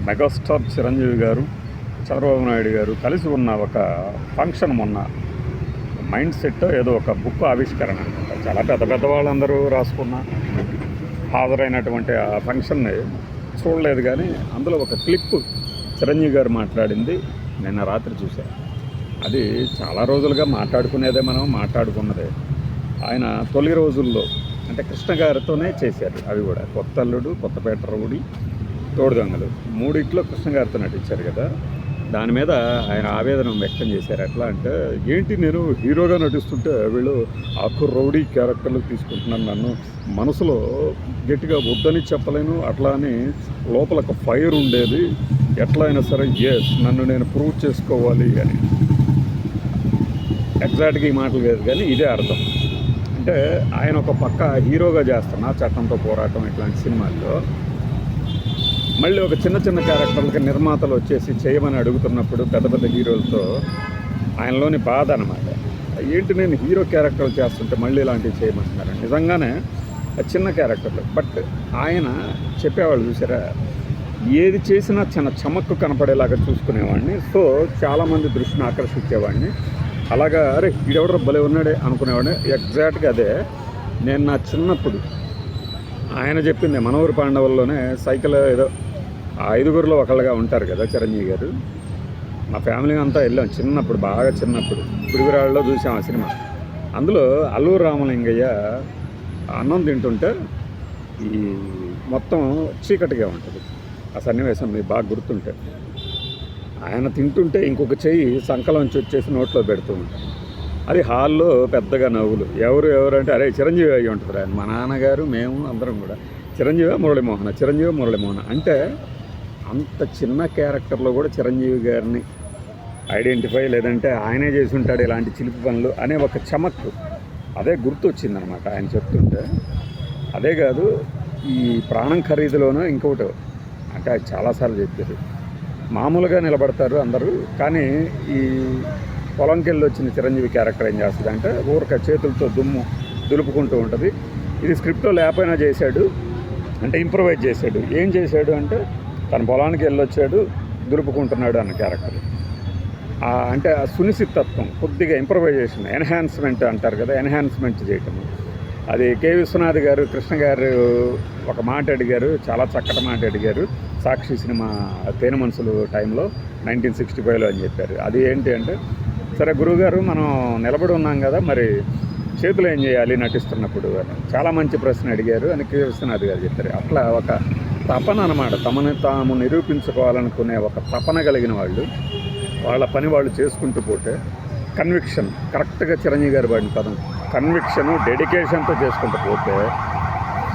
Megastar Chiranjeevi గారు, చంద్రబాబు నాయుడు గారు కలిసి ఉన్న ఒక ఫంక్షన్ మొన్న మైండ్ సెట్ ఏదో ఒక బుక్ ఆవిష్కరణ అనమాట. చాలా పెద్ద పెద్ద వాళ్ళందరూ రాసుకున్న హాజరైనటువంటి ఆ ఫంక్షన్ని చూడలేదు, కానీ అందులో ఒక క్లిప్ చిరంజీవి గారు మాట్లాడింది నిన్న రాత్రి చూశాను. అది చాలా రోజులుగా మాట్లాడుకునేదే, మనం మాట్లాడుకున్నదే. ఆయన తొలి రోజుల్లో అంటే కృష్ణ గారితోనే చేశారు. అవి కూడా కొత్త అల్లుడు, కొత్తపేట రౌడీ, తోడు దొంగలు మూడిట్లో కృష్ణ గారితో నటించారు కదా. దాని మీద ఆయన ఆవేదన వ్యక్తం చేశారు. ఎట్లా అంటే, ఏంటి నేను హీరోగా నటిస్తుంటే వీళ్ళు ఆకు రౌడీ క్యారెక్టర్లు తీసుకుంటున్నాను, నన్ను మనసులో గట్టిగా వద్దని చెప్పలేను, అట్లా అని లోపల ఒక ఫైర్ ఉండేది, ఎట్లా అయినా సరే నన్ను నేను ప్రూవ్ చేసుకోవాలి అని. ఎగ్జాక్ట్గా ఈ మాటలు లేదు, కానీ ఇదే అర్థం. అంటే ఆయన ఒక పక్క హీరోగా చేస్తున్న చట్టంతో పోరాటం ఇట్లాంటి సినిమాల్లో మళ్ళీ ఒక చిన్న చిన్న క్యారెక్టర్లకి నిర్మాతలు వచ్చేసి చేయమని అడుగుతున్నప్పుడు పెద్ద పెద్ద హీరోలతో ఆయనలోని బాధ అనమాట. ఏంటి నేను హీరో క్యారెక్టర్లు చేస్తుంటే మళ్ళీ ఇలాంటివి చేయమంటున్నారు. నిజంగానే చిన్న క్యారెక్టర్లు, బట్ ఆయన చెప్పేవాళ్ళు చూసారా, ఏది చేసినా చిన్న చమక్కు కనపడేలాగా చూసుకునేవాడిని. సో చాలామంది దృష్టిని ఆకర్షించేవాడిని. అలాగా అరే వీడెవడో భలే ఉన్నాడే అనుకునేవాడిని. ఎగ్జాక్ట్గా అదే నేను నా చిన్నప్పుడు ఆయన చెప్పింది. మనవూరు పాండవుల్లోనే సైకిల్ ఏదో ఐదుగురిలో ఒకళ్ళుగా ఉంటారు కదా చిరంజీవి గారు. మా ఫ్యామిలీ అంతా వెళ్ళాం చిన్నప్పుడు, బాగా చిన్నప్పుడు. పిడుగురాళ్ళలో చూసాం ఆ సినిమా. అందులో అల్లూరు రామలింగయ్య అన్నం తింటుంటే ఈ మొత్తం చీకటిగా ఉంటుంది. ఆ సన్నివేశం మీకు బాగా గుర్తుంటే, ఆయన తింటుంటే ఇంకొక చెయ్యి సంకలోంచి వచ్చేసి నోట్లో పెడుతూ ఉంటారు. అది హాల్లో పెద్దగా నవ్వులు. ఎవరు అంటే అరే చిరంజీవి అయ్యి ఉంటుంది ఆయన. మా నాన్నగారు, మేము అందరం కూడా చిరంజీవి మురళీమోహన్ అంటే అంత చిన్న క్యారెక్టర్లో కూడా చిరంజీవి గారిని ఐడెంటిఫై, లేదంటే ఆయనే చేసి ఉంటాడు ఇలాంటి చిలిపి పనులు అనే ఒక చమక్కు అదే గుర్తొచ్చిందనమాట ఆయన చెప్తుంటే. అదే కాదు, ఈ ప్రాణం ఖరీదులోనూ ఇంకొకటి అంటే అది చాలాసార్లు చెప్పారు. మామూలుగా నిలబడతారు అందరూ, కానీ ఈ పొలంకి వెళ్ళి వచ్చిన చిరంజీవి క్యారెక్టర్ ఏం చేస్తుంది అంటే ఊరక చేతులతో దుమ్ము దులుపుకుంటూ ఉంటుంది. ఇది స్క్రిప్ట్లో లేకపోయినా చేశాడు, అంటే ఇంప్రూవైజ్ చేశాడు. ఏం చేశాడు అంటే తన పొలానికి వెళ్ళొచ్చాడు, దులుపుకుంటున్నాడు అన్న క్యారెక్టర్. అంటే ఆ సునిశ్చితత్వం, కొద్దిగా ఇంప్రూవైజేషన్, ఎన్హాన్స్మెంట్ అంటారు కదా, ఎన్హాన్స్మెంట్ చేయటం. అది కె విశ్వనాథ్ గారు కృష్ణ గారు ఒక మాట అడిగారు, చాలా చక్కటి మాట అడిగారు. సాక్షి సినిమా తేనె మనసులు టైంలో 1965లో అని చెప్పారు. అది ఏంటి అంటే, సరే గురువుగారు మనం నిలబడి ఉన్నాం కదా, మరి చేతులు ఏం చేయాలి నటిస్తున్నప్పుడు అని చాలా మంచి ప్రశ్న అడిగారు అని కె విశ్వనాథ్ గారు చెప్పారు. అట్లా ఒక తపన అనమాట, తమని తాము నిరూపించుకోవాలనుకునే ఒక తపన కలిగిన వాళ్ళు, వాళ్ళ పని వాళ్ళు చేసుకుంటూ పోతే కన్విక్షన్, కరెక్ట్గా చిరంజీవి గారు వాడిన పదం కన్విక్షను, డెడికేషన్తో చేసుకుంటూ పోతే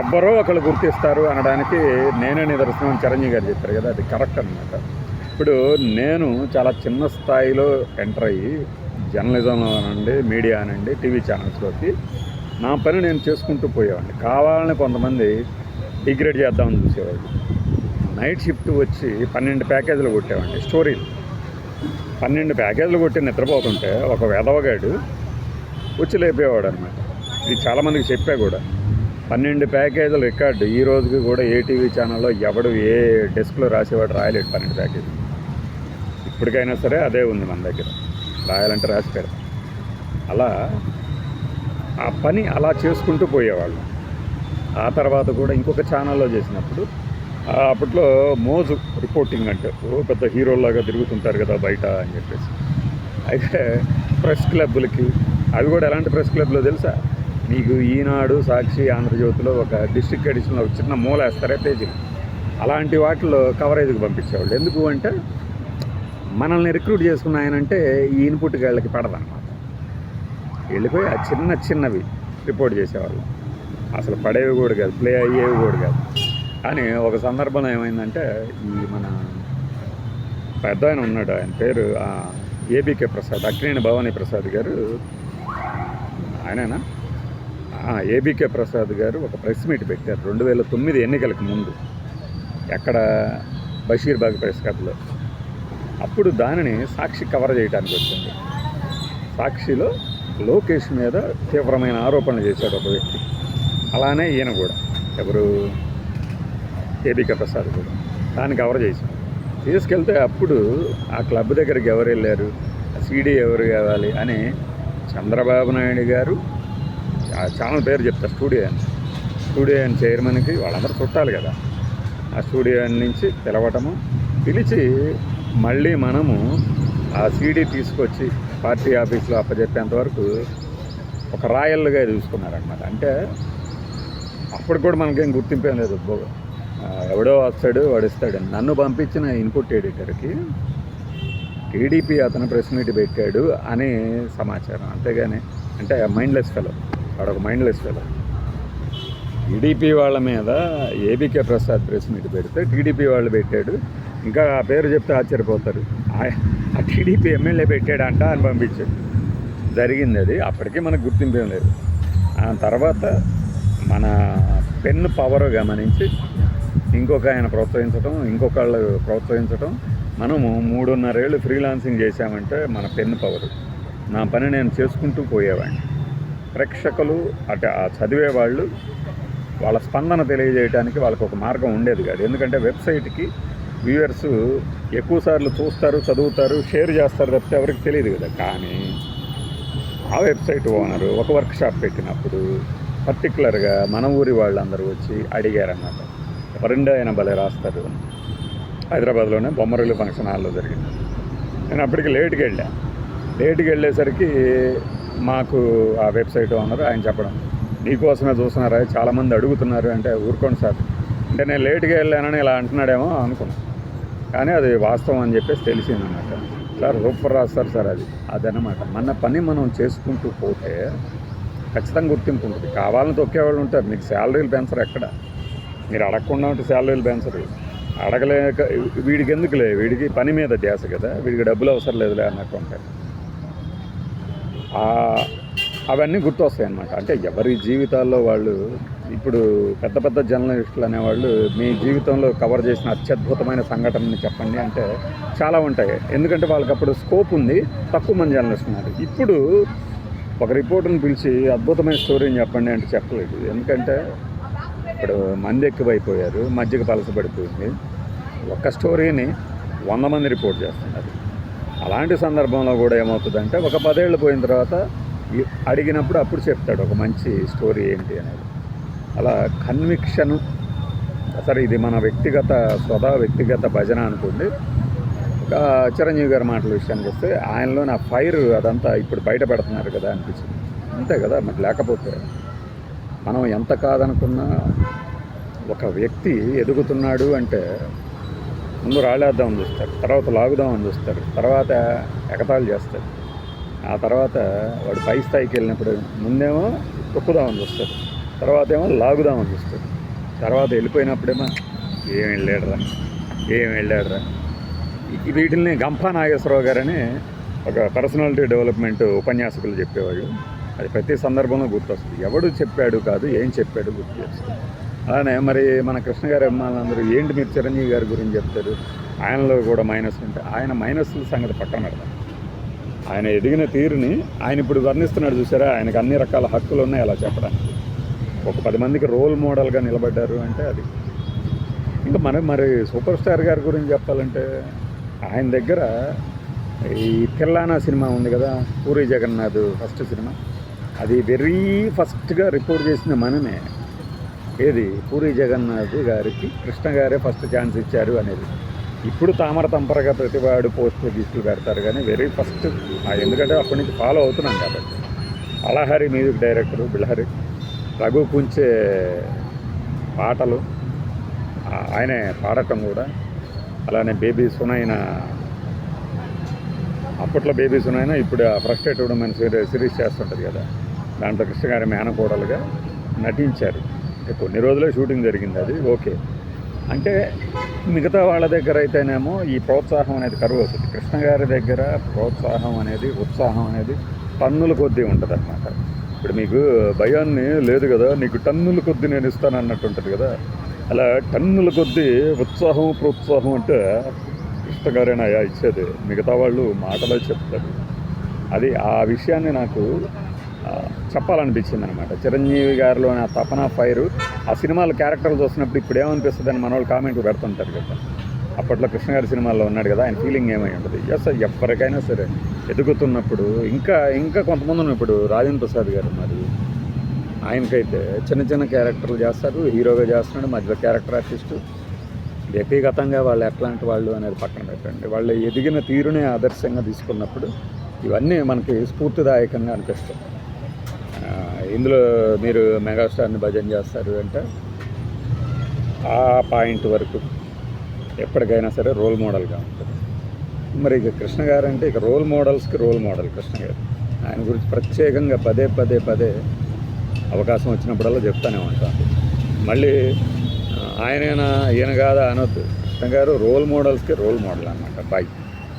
ఎవ్వరో ఒకళ్ళు గుర్తిస్తారు అనడానికి నేనే నిదర్శనం చిరంజీవి గారు చెప్పారు కదా, అది కరెక్ట్ అనమాట. ఇప్పుడు నేను చాలా చిన్న స్థాయిలో ఎంటర్ అయ్యి జర్నలిజంలో అనండి, మీడియా అనండి, టీవీ ఛానల్స్లోకి నా పని నేను చేసుకుంటూ పోయేవాడిని. కావాలని కొంతమంది డిగ్రేడ్ చేద్దామని చూసేవాళ్ళు. నైట్ షిఫ్ట్ వచ్చి 12 ప్యాకేజీలు కొట్టేవాడిని, స్టోరీలు 12 ప్యాకేజీలు కొట్టి నిద్రపోతుంటే ఒక వెధవగాడు వచ్చి లేపేవాడు అనమాట. ఇది చాలామందికి చెప్పా కూడా. 12 ప్యాకేజీల రికార్డు ఈ రోజుకి కూడా ఏ టీవీ ఛానల్లో ఎవడు ఏ డెస్క్లో రాసేవాడు రాయలేడు 12 ప్యాకేజీలు. ఇప్పటికైనా సరే అదే ఉంది మన దగ్గర, రాయాలంటే రాసి పెడతాం. అలా ఆ పని అలా చేసుకుంటూ పోయేవాళ్ళు. ఆ తర్వాత కూడా ఇంకొక ఛానల్లో చేసినప్పుడు అప్పట్లో మోజు రిపోర్టింగ్ అంటే పెద్ద హీరోల్లాగా తిరుగుతుంటారు కదా బయట అని చెప్పేసి. అయితే ప్రెస్ క్లబ్బులకి, అవి కూడా ఎలాంటి ప్రెస్ క్లబ్లో తెలుసా మీకు, ఈనాడు, సాక్షి, ఆంధ్రజ్యోతిలో ఒక డిస్ట్రిక్ట్ ఎడిషన్లో ఒక చిన్న మూల వేస్తారే పేజీలు, అలాంటి వాటిలో కవరేజ్కి పంపించేవాళ్ళు. ఎందుకు అంటే మనల్ని రిక్రూట్ చేసుకున్న ఆయనంటే ఈ ఇన్పుట్ గాళ్ళకి పడదన్నమాట. వెళ్ళిపోయి ఆ చిన్నవి రిపోర్ట్ చేసేవాళ్ళు. అసలు పడేవి కూడా కాదు, ప్లే అయ్యేవి కూడా కాదు. కానీ ఒక సందర్భంలో ఏమైందంటే, ఈ మన పెద్ద ఆయన ఉన్నాడు, ఆయన పేరు ఏబీకే ప్రసాద్, అక్కినేని భవానీ ప్రసాద్ గారు, ఆయననా ఏబీకే ప్రసాద్ గారు ఒక ప్రెస్ మీట్ పెట్టారు 2009 ఎన్నికలకు ముందు, ఎక్కడ బషీర్బాగ్ ప్రెస్ క్లబ్లో. అప్పుడు దానిని సాక్షి కవర్ చేయడానికి వచ్చింది. సాక్షిలో లోకేష్ మీద తీవ్రమైన ఆరోపణలు చేశాడు ఒక వ్యక్తి. అలానే ఈయన కూడా, ఎవరు ఏబీకే ప్రసాద్ కూడా. దాన్ని కవర్ చేసాం. తీసుకెళ్తే అప్పుడు ఆ క్లబ్ దగ్గరికి ఎవరు వెళ్ళారు, ఆ సీడీ ఎవరు కావాలి అని చంద్రబాబు నాయుడు గారు ఆ ఛానల్ పేరు చెప్తా, స్టూడియో అని చైర్మన్కి వాళ్ళందరూ చుట్టాలి కదా, ఆ స్టూడియో నుంచి పిలిచి మళ్ళీ మనము ఆ సీడీ తీసుకొచ్చి పార్టీ ఆఫీస్లో అప్పచెప్పేంత వరకు ఒక రాయల్గా చూసుకున్నారనమాట. అంటే అప్పుడు కూడా మనకేం గుర్తింపేం లేదు, ఎవడో వస్తాడు వాడిస్తాడు. నన్ను పంపించిన ఇన్పుట్ ఎడిటర్కి టీడీపీ అతను ప్రెస్ మీట్ పెట్టాడు అనే సమాచారం, అంతేగాని అంటే మైండ్లెస్ ఫెలో, వాడొక మైండ్లెస్ ఫెలో. టీడీపీ వాళ్ళ మీద ఏబీకే ప్రసాద్ ప్రెస్ మీట్ పెడితే టీడీపీ వాళ్ళు పెట్టాడు, ఇంకా ఆ పేరు చెప్తే ఆశ్చర్యపోతారు, ఆ టీడీపీ ఎమ్మెల్యే పెట్టాడంట అని పంపించాడు. జరిగింది అది. అప్పటికీ మనకు గుర్తింపేం లేదు. ఆ తర్వాత మన పెన్ పవర్ గమనించి ఇంకొక ఆయన ప్రోత్సహించడం, ఇంకొకళ్ళు ప్రోత్సహించడం, మనము 3.5 ఏళ్ళు ఫ్రీలాన్సింగ్ చేశామంటే మన పెన్ పవర్. నా పని నేను చేసుకుంటూ పోయేవాడిని. ప్రేక్షకులు అంటే ఆ చదివేవాళ్ళు వాళ్ళ స్పందన తెలియజేయడానికి వాళ్ళకు ఒక మార్గం ఉండేది కాదు. ఎందుకంటే వెబ్సైట్కి వ్యూవర్స్ ఎక్కువసార్లు చూస్తారు, చదువుతారు, షేర్ చేస్తారు తప్పితే ఎవరికి తెలియదు కదా. కానీ ఆ వెబ్సైట్ ఓనరు ఒక వర్క్షాప్ పెట్టినప్పుడు పర్టికులర్గా మన ఊరి వాళ్ళందరూ వచ్చి అడిగారన్నమాట, ఎవరండి ఆయన భలే రాస్తారు. హైదరాబాద్లోనే బొమ్మరిల్లు ఫంక్షన్ హాల్లో జరిగింది. నేను అప్పటికి లేట్కి వెళ్ళేసరికి మాకు ఆ వెబ్సైట్ ఓనరు ఆయన చెప్పడం, నీకోసమే చూస్తున్నారా, చాలామంది అడుగుతున్నారు అంటే, ఊరుకోండి సార్ అంటే నేను లేట్గా వెళ్ళానని ఇలా అంటున్నాడేమో అనుకున్నాను. కానీ అది వాస్తవం అని చెప్పేసి తెలిసిందన్నమాట. సార్ సూపర్ రాస్తారు సార్, అదనమాట. మన పని మనం చేసుకుంటూ పోతే ఖచ్చితంగా గుర్తింపు ఉంటుంది. కావాలని తొక్కేవాళ్ళు ఉంటారు, మీకు శాలరీలు పెంచరు. ఎక్కడ మీరు అడగకుండా ఉంటే శాలరీలు పెంచరు. అడగలేక వీడికి ఎందుకులే, వీడికి పని మీద ధ్యాస కదా, వీడికి డబ్బులు అవసరం లేదులే అన్నట్టు ఉంటాయి. అవన్నీ గుర్తొస్తాయి అన్నమాట. అంటే ఎవరి జీవితాల్లో వాళ్ళు, ఇప్పుడు పెద్ద పెద్ద జర్నలిస్టులు అనేవాళ్ళు మీ జీవితంలో కవర్ చేసిన అత్యద్భుతమైన సంఘటనని చెప్పండి అంటే చాలా ఉంటాయి. ఎందుకంటే వాళ్ళకి అప్పుడు స్కోప్ ఉంది, తక్కువ మంది జర్నలిస్టులు ఉన్నారు. ఇప్పుడు ఒక రిపోర్టర్ని పిలిచి అద్భుతమైన స్టోరీని చెప్పండి అంటే చెప్పలేదు. ఎందుకంటే ఇప్పుడు మంది ఎక్కువైపోయారు, మధ్యకి పలసపడిపోయింది. ఒక్క స్టోరీని 100 మంది రిపోర్ట్ చేస్తున్నారు. అలాంటి సందర్భంలో కూడా ఏమవుతుందంటే ఒక 10 ఏళ్ళు పోయిన తర్వాత అడిగినప్పుడు అప్పుడు చెప్తాడు ఒక మంచి స్టోరీ ఏంటి అనేది. అలా కన్విక్షను. సరే ఇది మన వ్యక్తిగత భజన అనుకోండి. చిరంజీవి గారి మాటల విషయానికి వస్తే ఆయనలో నా ఫైర్ అదంతా ఇప్పుడు బయట పెడుతున్నారు కదా అనిపించింది. అంతే కదా, మరి లేకపోతే మనం ఎంత కాదనుకున్నా ఒక వ్యక్తి ఎదుగుతున్నాడు అంటే ముందు రాళ్ళేద్దామని చూస్తారు, తర్వాత లాగుదామని చూస్తారు, తర్వాత ఎగతాళి చేస్తారు. ఆ తర్వాత వాడు పై స్థాయికి వెళ్ళినప్పుడు ముందేమో తొక్కుదామని చూస్తారు, తర్వాత ఏమో లాగుదామని చూస్తారు, తర్వాత వెళ్ళిపోయినప్పుడేమో ఏం వెళ్ళాడరా. వీటిని గంపా నాగేశ్వరరావు గారని ఒక పర్సనాలిటీ డెవలప్మెంట్ ఉపన్యాసకులు చెప్పేవాళ్ళు. అది ప్రతి సందర్భంలో గుర్తొస్తుంది. ఎవడు చెప్పాడు కాదు, ఏం చెప్పాడు గుర్తు చేస్తుంది. అలానే మరి మన కృష్ణ గారి అమ్మాయిలందరూ ఏంటి మీరు చిరంజీవి గారి గురించి చెప్తారు, ఆయనలో కూడా మైనస్ ఉంటే, ఆయన మైనస్ల సంగతి పక్కన పెడతాం. ఆయన ఎదిగిన తీరుని ఆయన ఇప్పుడు వర్ణిస్తున్నాడు చూసారా, ఆయనకు అన్ని రకాల హక్కులు ఉన్నాయి అలా చెప్పడానికి. ఒక 10 మందికి రోల్ మోడల్గా నిలబడ్డారు అంటే అది. ఇంకా మరి సూపర్ స్టార్ గారి గురించి చెప్పాలంటే ఆయన దగ్గర ఈ తిల్లానా సినిమా ఉంది కదా, పూరి జగన్నాథ్ ఫస్ట్ సినిమా, అది వెరీ ఫస్ట్గా రిపోర్ట్ చేసిన మనమే. ఏది పూరి జగన్నాథ్ గారికి కృష్ణ గారే ఫస్ట్ ఛాన్స్ ఇచ్చారు అనేది. ఇప్పుడు తామర తంపరగా ప్రతివాడు పోస్టులు గీస్టులు పెడతారు, కానీ వెరీ ఫస్ట్ ఎందుకంటే అప్పటి నుంచి ఫాలో అవుతున్నాం కాబట్టి. అలహరి మ్యూజిక్ డైరెక్టరు బిల్హరి, రఘు కుంచే పాటలు ఆయనే పాడటం కూడా. అలానే బేబీ సునైన, అప్పట్లో బేబీ సునైన, ఇప్పుడు ఫ్రస్ట్రేటెడ్ ఉమెన్ సిరీస్ చేస్తుంటుంది కదా, దాంట్లో కృష్ణ గారి మేనకోడలుగా నటించారు. కొన్ని రోజులే షూటింగ్ జరిగింది అది, ఓకే. అంటే మిగతా వాళ్ళ దగ్గర అయితేనేమో ఈ ప్రోత్సాహం అనేది కరువు అవుతుంది. కృష్ణ గారి దగ్గర ప్రోత్సాహం అనేది, ఉత్సాహం అనేది టన్నుల కొద్దీ ఉంటుంది అన్నమాట. ఇప్పుడు మీకు భయాన్ని లేదు కదా, నీకు టన్నుల కొద్దీ నేను ఇస్తాను అన్నట్టు ఉంటుంది కదా, అలా టన్నుల కొద్దీ ఉత్సాహం ప్రోత్సాహం అంటే కృష్ణ గారేనా ఇచ్చేది, మిగతా వాళ్ళు మాటలో చెప్తారు. అది ఆ విషయాన్ని నాకు చెప్పాలనిపించింది అనమాట. చిరంజీవి గారిలోని ఆ తపన ఫైరు ఆ సినిమాలో క్యారెక్టర్లు చూసినప్పుడు ఇప్పుడు ఏమనిపిస్తుంది అని మన వాళ్ళు కామెంట్లు పెడుతుంటారు కదా. అప్పట్లో కృష్ణ గారి సినిమాల్లో ఉన్నాడు కదా, ఆయన ఫీలింగ్ ఏమై ఉంటుంది. ఎస్, ఎవరికైనా సరే ఎదుగుతున్నప్పుడు ఇంకా కొంతమంది ఉన్నారు. ఇప్పుడు రాజేంద్ర ప్రసాద్ గారు మరి ఆయనకైతే చిన్న చిన్న క్యారెక్టర్లు చేస్తారు, హీరోగా చేస్తున్నాడు, మధ్యలో క్యారెక్టర్ ఆర్టిస్టు. వ్యక్తిగతంగా వాళ్ళు ఎట్లాంటి వాళ్ళు అనేది పక్కన పెట్టండి, వాళ్ళు ఎదిగిన తీరునే ఆదర్శంగా తీసుకున్నప్పుడు ఇవన్నీ మనకి స్ఫూర్తిదాయకంగా అనిపిస్తాయి. ఇందులో మీరు మెగాస్టార్ని భజన చేస్తారు అంటే ఆ పాయింట్ వరకు ఎప్పటికైనా సరే రోల్ మోడల్గా ఉంటుంది. మరి ఇక కృష్ణ గారు అంటే ఇక రోల్ మోడల్స్కి రోల్ మోడల్ కృష్ణ గారు. ఆయన గురించి ప్రత్యేకంగా పదే అవకాశం వచ్చినప్పుడల్లా చెప్తానే ఉంటాను. మళ్ళీ ఆయనైనా ఈయన కాదా అనొద్దు, కృష్ణ గారు రోల్ మోడల్స్కి రోల్ మోడల్ అన్నమాట. బాయ్.